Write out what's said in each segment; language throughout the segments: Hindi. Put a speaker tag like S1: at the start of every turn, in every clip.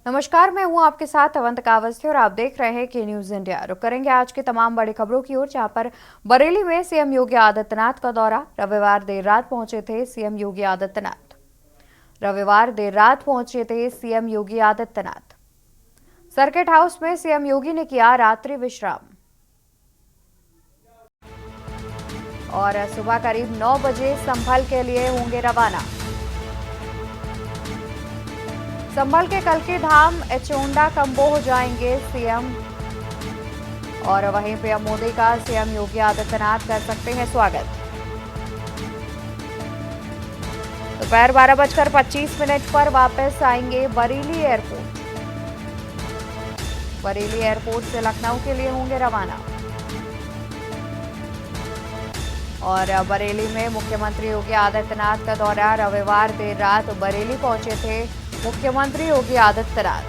S1: नमस्कार, मैं हूं आपके साथ अवंतिका अवस्थी और आप देख रहे हैं के न्यूज इंडिया। रुक करेंगे आज की तमाम बड़ी खबरों की ओर, जहां पर बरेली में सीएम योगी आदित्यनाथ का दौरा। रविवार देर रात पहुंचे थे CM Yogi Adityanath. Circuit house में सीएम योगी ने किया रात्रि विश्राम और सुबह करीब 9 बजे संभल के लिए होंगे रवाना। संभल के कल्की धाम एचोंडा कंबोह जाएंगे सीएम, और वहीं पीएम मोदी का सीएम योगी आदित्यनाथ कर सकते हैं स्वागत। दोपहर 12:25 पर वापस आएंगे बरेली एयरपोर्ट। बरेली एयरपोर्ट से लखनऊ के लिए होंगे रवाना। और बरेली में मुख्यमंत्री योगी आदित्यनाथ का दौरा। रविवार देर रात बरेली पहुंचे थे मुख्यमंत्री योगी आदित्यनाथ।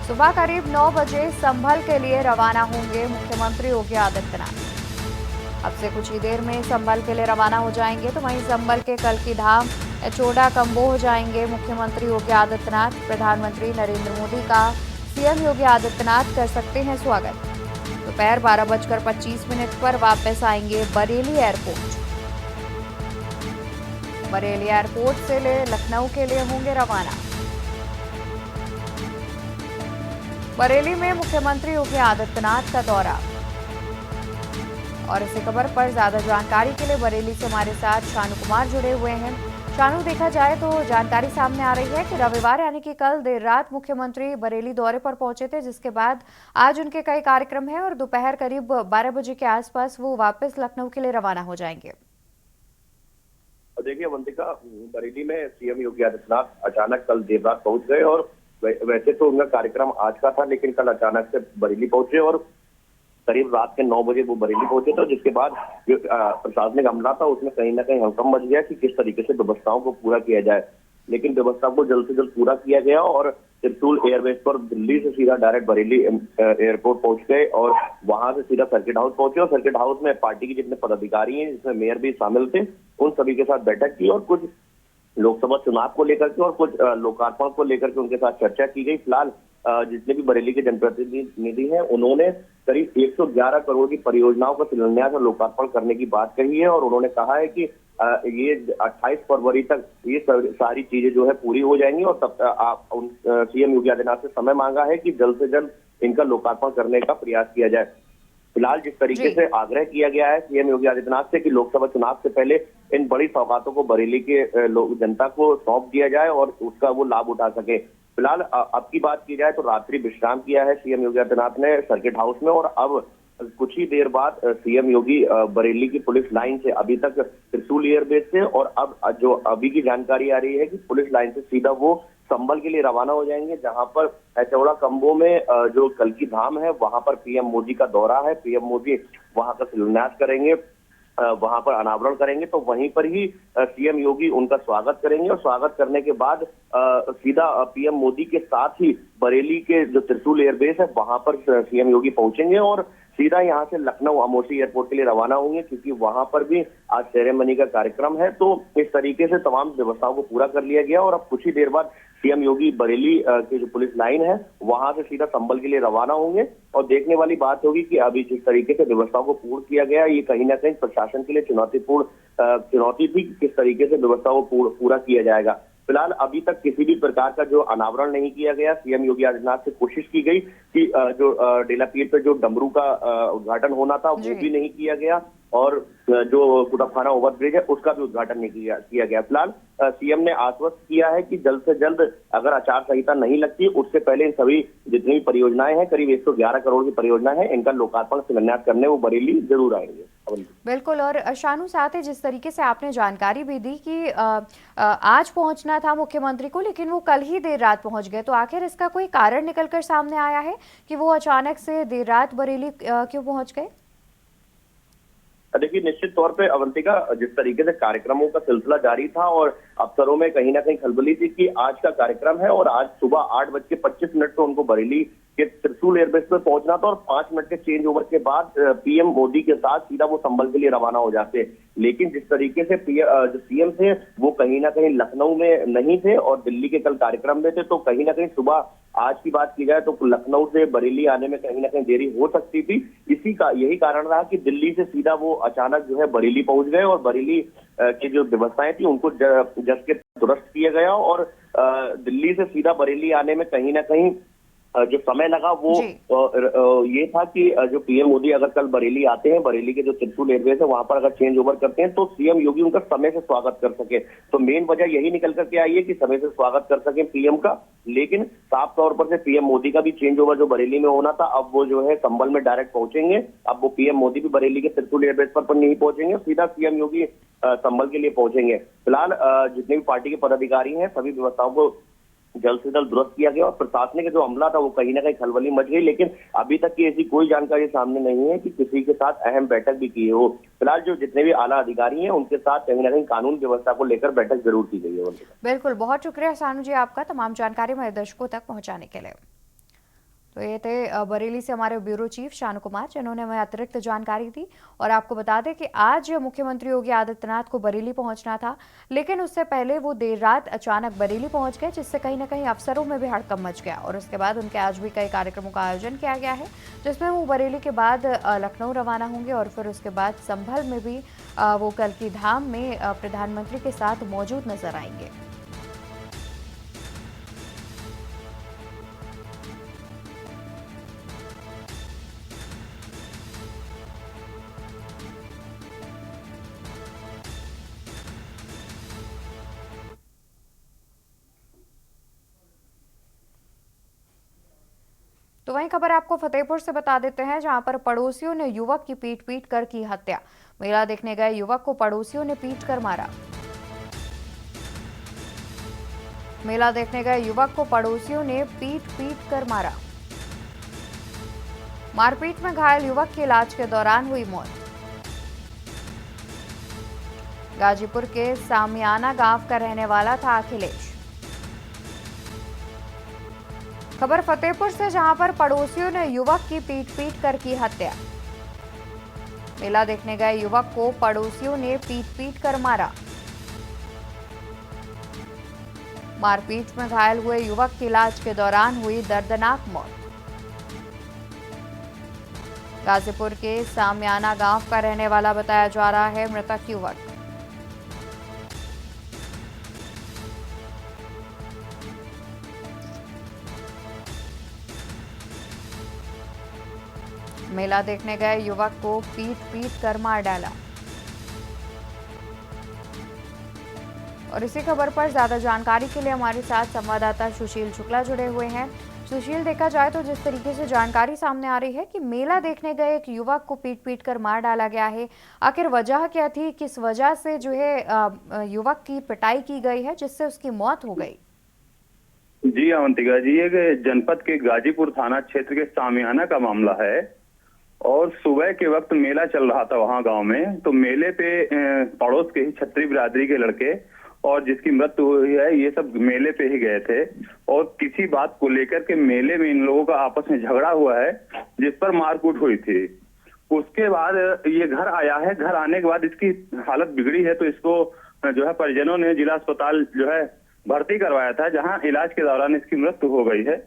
S1: सुबह करीब 9 बजे संभल के लिए रवाना होंगे मुख्यमंत्री योगी आदित्यनाथ। अब से कुछ ही देर में संभल के लिए रवाना हो जाएंगे। तो वहीं संभल के कल्की धाम एचोंडा कंबोह जाएंगे मुख्यमंत्री योगी आदित्यनाथ। प्रधानमंत्री नरेंद्र मोदी का सीएम योगी आदित्यनाथ कर सकते हैं स्वागत। दोपहर 12:25 पर वापस आएंगे बरेली एयरपोर्ट। बरेली एयरपोर्ट से लखनऊ के लिए होंगे रवाना। बरेली में मुख्यमंत्री योगी आदित्यनाथ का दौरा। और इसी खबर पर ज्यादा जानकारी के लिए बरेली से हमारे साथ शानू कुमार जुड़े हुए हैं। शानू, देखा जाए तो जानकारी सामने आ रही है कि रविवार यानी कि कल देर रात मुख्यमंत्री बरेली दौरे पर पहुंचे थे, जिसके बाद आज उनके कई कार्यक्रम हैं और दोपहर करीब 12 बजे के आसपास वो वापस लखनऊ के लिए रवाना हो जाएंगे।
S2: देखिए अवंतिका, बरेली में सीएम योगी आदित्यनाथ अचानक कल देर रात पहुंच गए और वैसे तो उनका कार्यक्रम आज का था, लेकिन कल अचानक से बरेली पहुंचे और करीब रात के 9 बजे वो बरेली पहुंचे। तो जिसके बाद जो प्रशासनिक अमला था उसमें कहीं ना कहीं हड़कंप मच गया कि किस तरीके से व्यवस्थाओं को पूरा किया जाए, लेकिन व्यवस्था को जल्द से जल्द पूरा किया गया और तिरसुल एयरबेस पर दिल्ली से सीधा डायरेक्ट बरेली एयरपोर्ट पहुंच गए और वहां से सीधा सर्किट हाउस पहुंचे। और सर्किट हाउस में पार्टी के जितने पदाधिकारी हैं, जिसमें मेयर भी शामिल थे, उन सभी के साथ बैठक की और कुछ लोकसभा चुनाव को लेकर के और कुछ लोकार्पण को लेकर के उनके साथ चर्चा की गई। फिलहाल जितने भी बरेली के जनप्रतिनिधि हैं, उन्होंने करीब 111 करोड़ की परियोजनाओं का शिलान्यास और लोकार्पण करने की बात कही है और उन्होंने कहा है कि ये 28 फरवरी तक ये सारी चीजें जो है पूरी हो जाएंगी और तब सीएम योगी आदित्यनाथ से समय मांगा है कि जल्द से जल्द इनका लोकार्पण करने का प्रयास किया जाए। फिलहाल जिस तरीके से आग्रह किया गया है सीएम योगी आदित्यनाथ से कि लोकसभा चुनाव से पहले इन बड़ी सौगातों को बरेली के जनता को सौंप दिया जाए और उसका वो लाभ उठा सके। फिलहाल अब की बात की जाए तो रात्रि विश्राम किया है सीएम योगी आदित्यनाथ ने सर्किट हाउस में और अब कुछ ही देर बाद सीएम योगी बरेली की पुलिस लाइन से, अभी तक त्रिशूल एयरबेस से, और अब जो अभी की जानकारी आ रही है कि पुलिस लाइन से सीधा वो संभल के लिए रवाना हो जाएंगे, जहां पर एचोंडा कंबोह में जो कल्की धाम है वहां पर पीएम मोदी का दौरा है। पीएम मोदी वहां का शिलान्यास करेंगे, वहां पर अनावरण करेंगे, तो वहीं पर ही सीएम योगी उनका स्वागत करेंगे और स्वागत करने के बाद सीधा पीएम मोदी के साथ ही बरेली के जो त्रिशूल एयरबेस है वहां पर सीएम योगी पहुंचेंगे और सीधा यहाँ से लखनऊ अमोसी एयरपोर्ट के लिए रवाना होंगे, क्योंकि वहां पर भी आज सेरेमनी का कार्यक्रम है। तो इस तरीके से तमाम व्यवस्थाओं को पूरा कर लिया गया और अब कुछ ही देर बाद सीएम योगी बरेली की जो पुलिस लाइन है वहां से सीधा संभल के लिए रवाना होंगे और देखने वाली बात होगी कि अभी जिस तरीके से व्यवस्थाओं को पूर्ण किया गया, ये कहीं ना कहीं प्रशासन के लिए चुनौती थी कि किस तरीके से व्यवस्थाओं को पूरा किया जाएगा। फिलहाल अभी तक किसी भी प्रकार का जो अनावरण नहीं किया गया। सीएम योगी आदित्यनाथ से कोशिश की गई कि जो डेला पीर पे जो डमरू का उद्घाटन होना था वो भी नहीं किया गया और जो कुतुबखाना ओवरब्रिज है उसका भी उद्घाटन नहीं किया गया। फिलहाल सीएम ने आश्वस्त किया है कि जल्द से जल्द अगर आचार संहिता नहीं लगती उससे पहले इन सभी जितनी भी परियोजनाएं हैं, करीब 111 करोड़ की परियोजना है, इनका लोकार्पण शिलान्यास करने वो बरेली जरूर आएंगे।
S1: बिल्कुल। और शानू, साथ ही जिस तरीके से आपने जानकारी भी दी कि आज पहुंचना था मुख्यमंत्री को, लेकिन वो कल ही देर रात पहुंच गए, तो आखिर इसका कोई कारण निकलकर सामने आया है कि वो अचानक से देर रात बरेली क्यों पहुंच गए?
S2: देखिए, निश्चित तौर पे अवंतिका, जिस तरीके से कार्यक्रमों का सिलसिला जारी था और अफसरों में कहीं ना कहीं खलबली थी कि आज का कार्यक्रम है और आज सुबह 8:25 पे उनको बरेली कि त्रिशूल एयरबेस पर पहुंचना था और 5 मिनट के चेंज ओवर के बाद पीएम मोदी के साथ सीधा वो संभल के लिए रवाना हो जाते। लेकिन जिस तरीके से जो सीएम थे वो कहीं ना कहीं लखनऊ में नहीं थे और दिल्ली के कल कार्यक्रम में थे, तो कहीं ना कहीं सुबह आज की बात की जाए तो लखनऊ से बरेली आने में कहीं ना कहीं देरी हो सकती थी। यही कारण रहा कि दिल्ली से सीधा वो अचानक जो है बरेली पहुंच गए और बरेली की जो व्यवस्थाएं थी उनको जस के दुरुस्त किया गया और दिल्ली से सीधा बरेली आने में कहीं ना कहीं जो समय लगा वो ये था कि जो पीएम मोदी अगर कल बरेली आते हैं, बरेली के जो त्रिशूल एयरबेस है वहां पर अगर चेंज ओवर करते हैं तो सीएम योगी उनका समय से स्वागत कर सके। तो मेन वजह यही निकल करके आई है कि समय से स्वागत कर सके पीएम का। लेकिन साफ तौर पर से पीएम मोदी का भी चेंज ओवर जो बरेली में होना था, अब वो जो है संभल में डायरेक्ट पहुंचेंगे। अब वो पीएम मोदी भी बरेली के त्रिशूल एयरबेस पर नहीं पहुंचेंगे, सीधा सीएम योगी संभल के लिए पहुंचेंगे। फिलहाल जितने भी पार्टी के पदाधिकारी हैं सभी व्यवस्थाओं को जल्द से जल्द दुरुस्त किया गया और प्रशासनिक जो हमला था वो कहीं ना कहीं खलबली मच गई। लेकिन अभी तक की ऐसी कोई जानकारी सामने नहीं है कि किसी के साथ अहम बैठक भी की हो। फिलहाल जो जितने भी आला अधिकारी हैं उनके साथ कहीं ना कहीं कानून व्यवस्था को लेकर बैठक जरूर की गई है।
S1: बिल्कुल, बहुत शुक्रिया सानू जी आपका तमाम जानकारी हमारे दर्शकों तक पहुंचाने के लिए। तो ये थे बरेली से हमारे ब्यूरो चीफ शानू कुमार, जिन्होंने हमें अतिरिक्त जानकारी दी। और आपको बता दें कि आज मुख्यमंत्री योगी आदित्यनाथ को बरेली पहुंचना था, लेकिन उससे पहले वो देर रात अचानक बरेली पहुंच गए, जिससे कहीं ना कहीं अफसरों में भी हड़कंप मच गया। और उसके बाद उनके आज भी कई कार्यक्रमों का आयोजन किया गया है, जिसमें वो बरेली के बाद लखनऊ रवाना होंगे और फिर उसके बाद संभल में भी वो कल्की धाम में प्रधानमंत्री के साथ मौजूद नजर आएंगे। तो वहीं खबर आपको फतेहपुर से बता देते हैं, जहां पर पड़ोसियों ने युवक की पीट कर की हत्या। मेला देखने गए युवक को पड़ोसियों ने पीट कर मारा। मेला देखने गए युवक को पड़ोसियों ने पीट कर मारा। मारपीट में घायल युवक की इलाज के दौरान हुई मौत। गाजीपुर के सामियाना गांव का रहने वाला था अखिलेश। खबर फतेहपुर से, जहां पर पड़ोसियों ने युवक की पीट कर की हत्या। मेला देखने गए युवक को पड़ोसियों ने पीट कर मारा। मारपीट में घायल हुए युवक की इलाज के दौरान हुई दर्दनाक मौत। गाजीपुर के सामियाना गांव का रहने वाला बताया जा रहा है मृतक युवक। मेला देखने गए युवक को पीट कर मार डाला। और इसी खबर पर ज्यादा जानकारी के लिए हमारे साथ संवाददाता सुशील शुक्ला जुड़े हुए हैं। सुशील, देखा जाए तो जिस तरीके से जानकारी सामने आ रही है कि मेला देखने गए एक युवक को पीट कर मार डाला गया है, आखिर वजह क्या थी, किस वजह से जो है युवक की पिटाई की गई है जिससे उसकी मौत हो गई?
S3: जी अवंतिका जी, ये जनपद के गाजीपुर थाना क्षेत्र के सामियाना का मामला है और सुबह के वक्त मेला चल रहा था वहां गांव में। तो मेले पे पड़ोस के ही क्षत्रिय बिरादरी के लड़के और जिसकी मृत्यु हुई है ये सब मेले पे ही गए थे और किसी बात को लेकर के मेले में इन लोगों का आपस में झगड़ा हुआ है, जिस पर मारकूट हुई थी। उसके बाद ये घर आया है। घर आने के बाद इसकी हालत बिगड़ी है, तो इसको जो है परिजनों ने जिला अस्पताल जो है भर्ती करवाया था, जहाँ इलाज के दौरान इसकी मृत्यु हो गई है।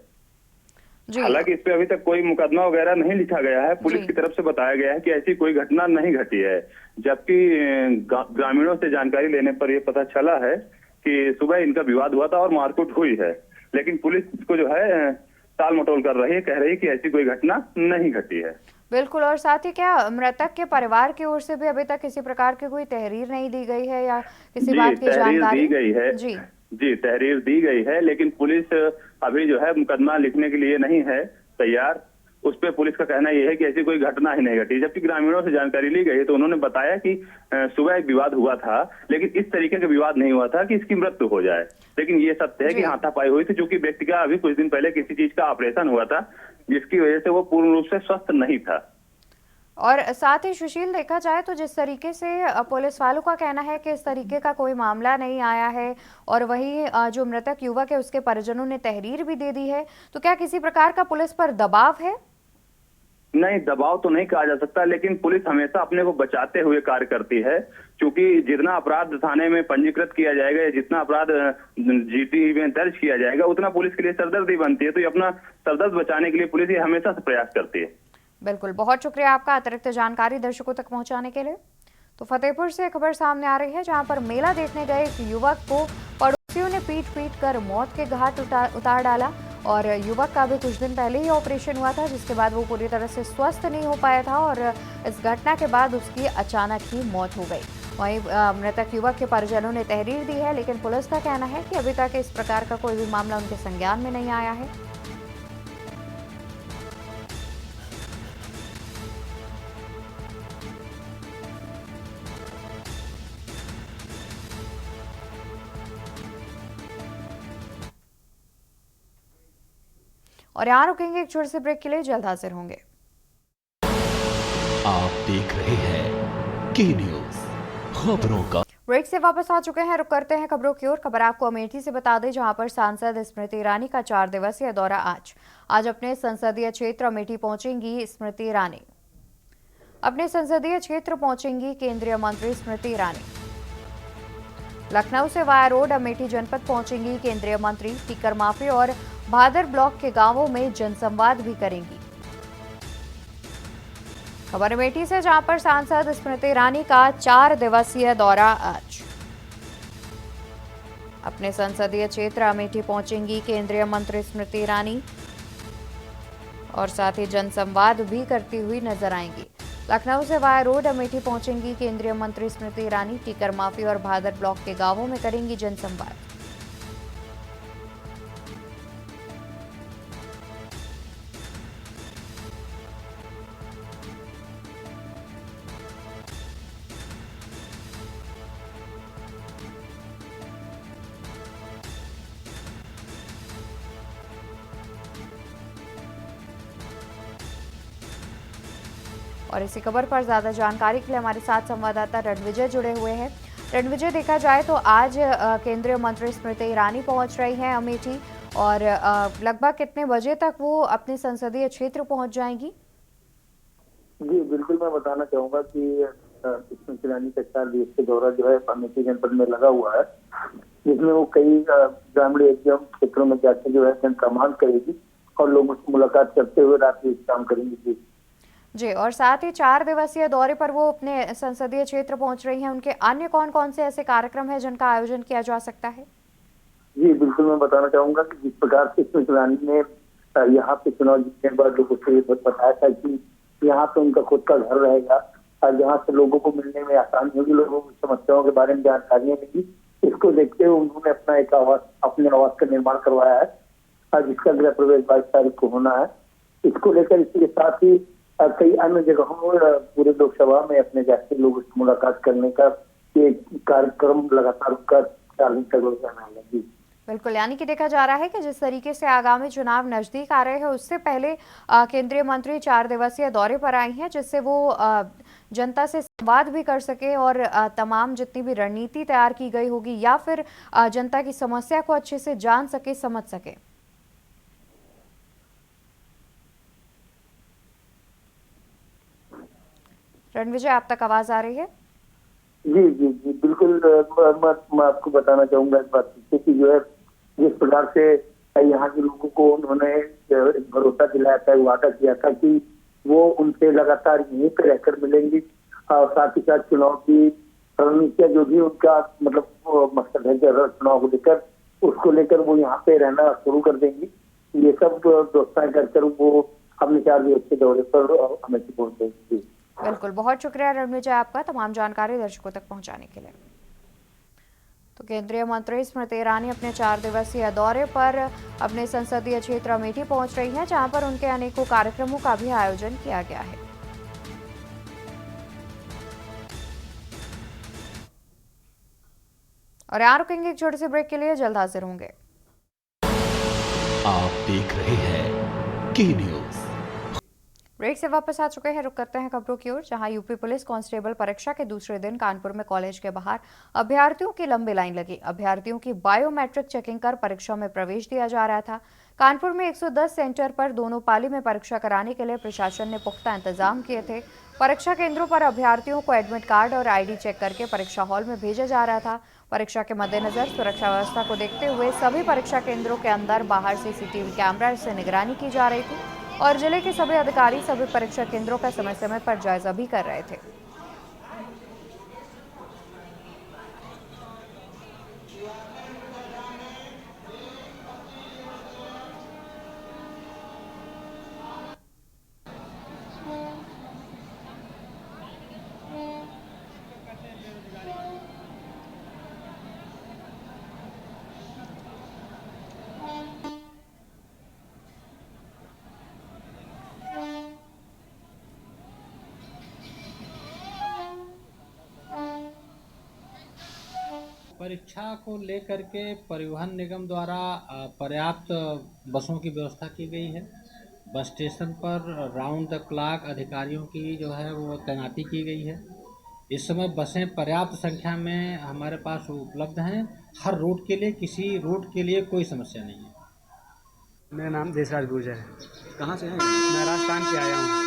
S3: हालांकि इस पे अभी तक कोई मुकदमा वगैरह नहीं लिखा गया है। पुलिस की तरफ से बताया गया है कि ऐसी कोई घटना नहीं घटी है, जबकि ग्रामीणों से जानकारी लेने पर यह पता चला है कि सुबह इनका विवाद हुआ था और मारकूट हुई है। लेकिन पुलिस को जो है टाल मटोल कर रही है, कह रही है कि ऐसी कोई घटना नहीं घटी है।
S1: बिल्कुल। और साथ ही क्या मृतक के परिवार की ओर से भी अभी तक किसी प्रकार की कोई तहरीर नहीं दी गई है या किसी बात की जानकारी
S3: दी गई है? जी तहरीर दी गई है, लेकिन पुलिस अभी जो है मुकदमा लिखने के लिए नहीं है तैयार। उस पर पुलिस का कहना यह है कि ऐसी कोई घटना ही नहीं घटी। जबकि ग्रामीणों से जानकारी ली गई तो उन्होंने बताया कि सुबह एक विवाद हुआ था, लेकिन इस तरीके का विवाद नहीं हुआ था कि इसकी मृत्यु हो जाए। लेकिन ये सत्य है कि हाथापाई हुई थी, क्योंकि व्यक्ति का अभी कुछ दिन पहले किसी चीज का ऑपरेशन हुआ था, जिसकी वजह से वो पूर्ण रूप से स्वस्थ नहीं था।
S1: और साथ ही सुशील, देखा जाए तो जिस तरीके से पुलिस वालों का कहना है कि इस तरीके का कोई मामला नहीं आया है, और वही जो मृतक युवक है उसके परिजनों ने तहरीर भी दे दी है, तो क्या किसी प्रकार का पुलिस पर दबाव है?
S3: नहीं, दबाव तो नहीं कहा जा सकता, लेकिन पुलिस हमेशा अपने को बचाते हुए कार्य करती है, क्योंकि जितना अपराध थाने में पंजीकृत किया जाएगा या जितना अपराध जीटी में दर्ज किया जाएगा उतना पुलिस के लिए सरदर्दी बनती है। तो ये अपना सरदर्द बचाने के लिए पुलिस ये हमेशा से प्रयास करती है।
S1: बिल्कुल, बहुत शुक्रिया आपका अतिरिक्त जानकारी दर्शकों तक पहुंचाने के लिए। तो फतेहपुर से खबर सामने आ रही है, जहां पर मेला देखने गए एक युवक को पड़ोसियों ने पीट कर मौत के घाट उतार डाला, और युवक का भी कुछ दिन पहले ही ऑपरेशन हुआ था, जिसके बाद वो पूरी तरह से स्वस्थ नहीं हो पाया था, और इस घटना के बाद उसकी अचानक ही मौत हो गई। वहीं मृतक युवक के परिजनों ने तहरीर दी है, लेकिन पुलिस का कहना है कि अभी तक इस प्रकार का कोई भी मामला उनके संज्ञान में नहीं आया है। और यहाँ रुकेंगे एक छोटे से ब्रेक के लिए, जल्द हाजिर होंगे।
S4: आप देख रहे हैं की न्यूज खबरों का।
S1: ब्रेक से वापस आ चुके हैं, रुक करते हैं खबरों की ओर। खबर आपको अमेठी से बता दें, जहां पर सांसद स्मृति ईरानी का 4 दिवसीय दौरा आज अपने संसदीय क्षेत्र अमेठी पहुंचेंगी स्मृति ईरानी। अपने संसदीय क्षेत्र पहुंचेंगी केंद्रीय मंत्री स्मृति ईरानी। लखनऊ से वाया रोड अमेठी जनपद पहुंचेंगी केंद्रीय मंत्री। टीकर माफी और भादर ब्लॉक के गांवों में जनसंवाद भी करेंगी। खबर अमेठी से, जहां पर सांसद स्मृति ईरानी का 4 दिवसीय दौरा आज अपने संसदीय क्षेत्र अमेठी पहुंचेंगी केंद्रीय मंत्री स्मृति ईरानी, और साथ ही जनसंवाद भी करती हुई नजर आएंगी। लखनऊ से वाया रोड अमेठी पहुंचेंगी केंद्रीय मंत्री स्मृति ईरानी। टीकर माफी और भादर ब्लॉक के गांवों में करेंगी जनसंवाद। और इसी खबर पर ज्यादा जानकारी के लिए हमारे साथ संवाददाता रणविजय जुड़े हुए हैं। रणविजय, देखा जाए तो आज केंद्रीय मंत्री स्मृति ईरानी पहुंच रही हैं अमेठी, और लगभग कितने बजे तक वो अपने संसदीय क्षेत्र पहुंच जाएंगी?
S5: जी बिल्कुल, मैं बताना चाहूंगा कि स्मृति ईरानी का 4 दिवसीय दौरा जो है अमेठी जनपद में लगा हुआ है, जिसमें वो कई ग्रामीण एवं क्षेत्रों में जाकर जो है जनसंवाद करेगी और लोगों से मुलाकात करते हुए रात्रि विश्राम करेंगी।
S1: जी, और साथ ही 4 दिवसीय दौरे पर वो अपने संसदीय क्षेत्र पहुंच रही हैं। उनके अन्य कौन कौन से ऐसे कार्यक्रम हैं जिनका आयोजन किया जा सकता है? जी
S5: बिल्कुल, मैं बताना चाहूंगा कि जिस प्रकार से स्मृति ईरानी ने यहाँ पे चुनाव जीतने के बाद लोगों से बताया था कि यहाँ पे उनका खुद का घर रहेगा, और जहाँ से लोगों को मिलने में आसानी होगी, लोगों की समस्याओं के बारे में जानकारियां मिली। इसको देखते हुए उन्होंने अपना एक अपने आवास का निर्माण करवाया है, और जिसका गृह प्रवेश 22 तारीख को होना है। इसको लेकर इसके साथ ही कई अन्य जगहों पूरे लोकसभा में अपने जाके लोगों से मुलाकात करने का ये कार्यक्रम लगातार उनका 4 दिन तक जाना है।
S1: बिल्कुल, यानी कि देखा जा रहा है कि जिस तरीके से आगामी चुनाव नजदीक आ रहे हैं, उससे पहले केंद्रीय मंत्री 4 दिवसीय दौरे पर आई हैं, जिससे वो जनता से संवाद भी कर सके, और तमाम जितनी भी रणनीति तैयार की गई होगी या फिर जनता की समस्या को अच्छे से जान सके, समझ सके। रणविजय, आप तक आवाज आ रही है?
S5: जी जी जी बिल्कुल, मैं आपको बताना चाहूंगा इस बात की जो है जिस प्रकार से यहाँ के लोगों को उन्होंने भरोसा दिलाया था, वादा किया था कि वो उनसे लगातार यहीं पे रहकर मिलेंगी, और साथ ही साथ चुनाव की रणनीतियां जो भी उनका मतलब मकसद है चुनाव को लेकर, उसको लेकर वो यहाँ पे रहना शुरू कर देंगी। ये सब व्यवस्थाएं कर वो अपने 4 दिवसीय दौरे पर अमेठी पहुंचेंगी।
S1: बिल्कुल, बहुत शुक्रिया रणविजय आपका तमाम जानकारी दर्शकों तक पहुंचाने के लिए। तो केंद्रीय मंत्री स्मृति ईरानी अपने 4 दिवसीय दौरे पर अपने संसदीय क्षेत्र अमेठी पहुंच रही हैं, जहां पर उनके अनेकों कार्यक्रमों का भी आयोजन किया गया है। और यहाँ रुकेंगे एक छोटे से ब्रेक के लिए, जल्द हाजिर होंगे।
S4: आप देख रहे हैं की न्यूज।
S1: ब्रेक से वापस आ चुके हैं। रुक करते हैं खबरों की ओर, जहां यूपी पुलिस कांस्टेबल परीक्षा के दूसरे दिन कानपुर में कॉलेज के बाहर अभ्यर्थियों की लंबी लाइन लगी। अभ्यर्थियों की बायोमेट्रिक चेकिंग कर परीक्षा में प्रवेश दिया जा रहा था। कानपुर में 110 सेंटर पर दोनों पाली में परीक्षा कराने के लिए प्रशासन ने पुख्ता इंतजाम किए थे। परीक्षा केंद्रों पर अभ्यर्थियों को एडमिट कार्ड और ID चेक करके परीक्षा हॉल में भेजा जा रहा था। परीक्षा के मद्देनजर सुरक्षा व्यवस्था को देखते हुए सभी परीक्षा केंद्रों के अंदर बाहर CCTV कैमरा से निगरानी की जा रही थी और जिले के सभी अधिकारी सभी परीक्षा केंद्रों का समय समय पर जायजा भी कर रहे थे।
S6: परीक्षा को लेकर के परिवहन निगम द्वारा पर्याप्त बसों की व्यवस्था की गई है। बस स्टेशन पर राउंड द क्लॉक अधिकारियों की जो है वो तैनाती की गई है। इस समय बसें पर्याप्त संख्या में हमारे पास उपलब्ध हैं। हर रूट के लिए, किसी रूट के लिए कोई समस्या नहीं है।
S7: मेरा नाम देशराज गुर्जर है।
S8: कहाँ से हैं?
S7: मैं राजस्थान से आया हूँ।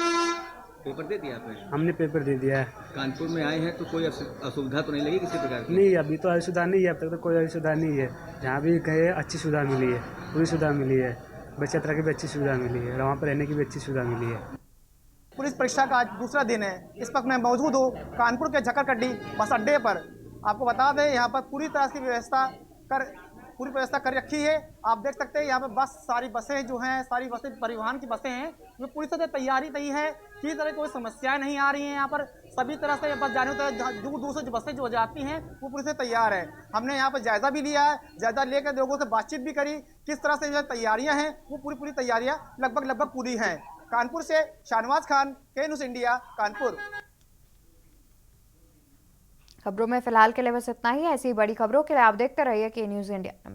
S8: पेपर दे दिया आपने?
S7: हमने पेपर दे दिया है।
S8: कानपुर में आए हैं तो कोई असुविधा तो नहीं लगी किसी प्रकार की?
S7: नहीं, अभी तो असुविधा नहीं है। अब तक तो कोई असुविधा नहीं है। जहाँ भी गए अच्छी सुविधा मिली है, पूरी सुविधा मिली है। बस यात्रा की भी अच्छी सुविधा मिली है और वहाँ पर रहने की भी अच्छी सुविधा मिली है।
S9: पुलिस परीक्षा का आज दूसरा दिन है। इस वक्त मैं मौजूद हूँ कानपुर के झक्करकड्डी बस अड्डे पर। आपको बता दें, यहाँ पर पूरी व्यवस्था कर रखी है। आप देख सकते हैं यहाँ पर सारी बसें जो हैं, सारी बसें परिवहन की बसें हैं, वो पूरी तरह तैयारी नहीं है। किसी तरह कोई समस्याएं नहीं आ रही हैं। यहाँ पर सभी तरह से बस जाने दूर दूर से जो बसें जो जाती हैं वो पूरी तरह तैयार है। हमने यहाँ पर जायजा भी लिया है। जायजा लेकर लोगों से बातचीत भी करी, किस तरह से जो तैयारियाँ हैं वो पूरी तैयारियाँ लगभग पूरी हैं। कानपुर से शाहनवाज खान, के न्यूज़ इंडिया, कानपुर।
S1: खबरों में फिलहाल के लिए बस इतना ही। ऐसी बड़ी खबरों के लिए आप देखते रहिए के न्यूज़ इंडिया। नमस्कार।